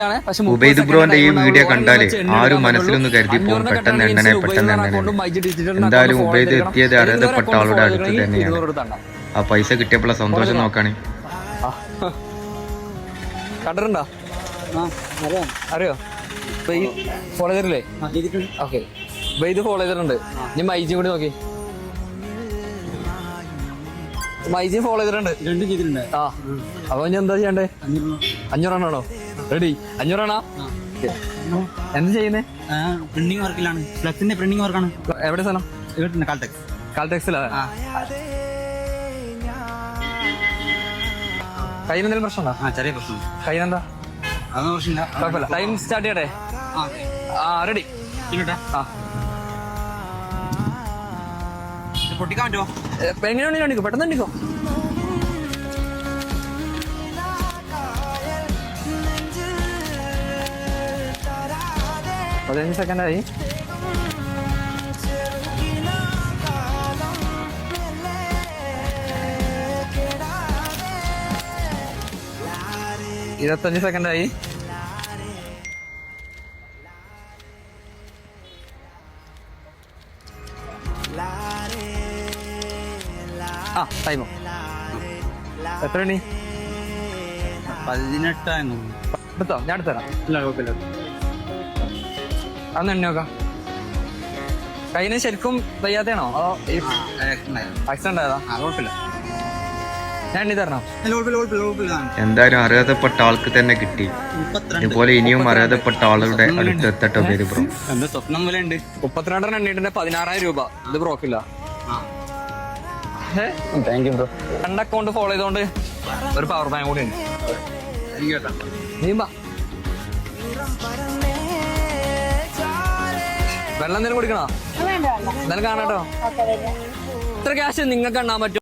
ഉബൈദ് ബ്രോന്റെ ഈ വീഡിയോ കണ്ടാല് ആരും മനസ്സിലൊന്ന് കരുതി പോകും പെട്ടെന്ന് എണ്ണനെ എന്തായാലും ഉബൈദ് എത്തിയത് അറിയപ്പെട്ട ആളുടെ അടുത്ത് തന്നെയാണ്. ആ പൈസ കിട്ടിയപ്പോഴുള്ള സന്തോഷം നോക്കാണ്. കണ്ടിട്ടുണ്ടോ? അറിയോ? ഫോളോ ചെയ്തിട്ടില്ലേ? ഓക്കെ, ഇത് ഫോളോ ചെയ്തിട്ടുണ്ട്. ഇനി മൈജിയും കൂടി നോക്കി. മൈജിയും ഫോളോ ചെയ്തിട്ടുണ്ട്. ആ, അപ്പൊ ഇനി എന്താ ചെയ്യണ്ടേ? 500 ആണോ? റെഡി? 500 ആണോ? എന്ത് ചെയ്യുന്നേ? പ്രിന്റിംഗ് വർക്കിലാണ്. ഫ്ലക്സിന്റെ പ്രിന്റിംഗ് വർക്കാണ്. എവിടെ സ്ഥലം? കാൽടെക്സിലാ. കയ്യിൽ എന്തെങ്കിലും പ്രശ്നമുണ്ടോ? ചെറിയ പ്രശ്നം. കയ്യിനെന്താ? അതൊന്നും പ്രശ്നമില്ല. കുഴപ്പമില്ല. ടൈം സ്റ്റാർട്ട് ചെയ്യട്ടെ? റെഡി. പൊട്ടിക്കാൻ പറ്റുമോ? എങ്ങനെയാണ് കണ്ടിക്കോ? പെട്ടെന്ന് കണ്ടിക്കോ. പതിനഞ്ച് സെക്കൻഡായി. ഇരുപത്തഞ്ച് സെക്കൻഡായി. ടൈമോ എത്ര മണി? 18 എടുത്തോ? ഞാൻ എടുത്തരാം. ഇല്ല, കുഴപ്പമില്ല. അന്ന് എണ്ണ നോക്കാം. കയ്യിന് ശരിക്കും വയ്യാത്തയാണോ അതോ ആക്സിഡന്റ് ആയതാ? കുഴപ്പമില്ല. ഞാൻ എണ്ണി തരണോ? എന്തായാലും അറിയാതപ്പെട്ട ആൾക്ക് തന്നെ കിട്ടി. ഇതുപോലെ ഇനിയും അറിയാതപ്പെട്ട ആളുകളുടെ അടുത്ത് എത്തട്ടെ ഉബൈദ് ബ്രോ. എന്റെ സ്വപ്നം പോലെ ഉണ്ട്. 32 എണ്ണീട്ടിന്റെ 16,000 രൂപ. ഇത് ബ്രോക്കില്ല. Thank you bro. 2 account follow ചെയ്തോണ്ട് ഒരു പവർ ബാങ്ക് കൂടി ഉണ്ട്. നീമ്പാ വെള്ളം എന്തെങ്കിലും കുടിക്കണോ? എന്തായാലും കാണാട്ടോ. ഇത്ര ക്യാഷ് നിങ്ങൾക്ക് എണ്ണാൻ പറ്റും?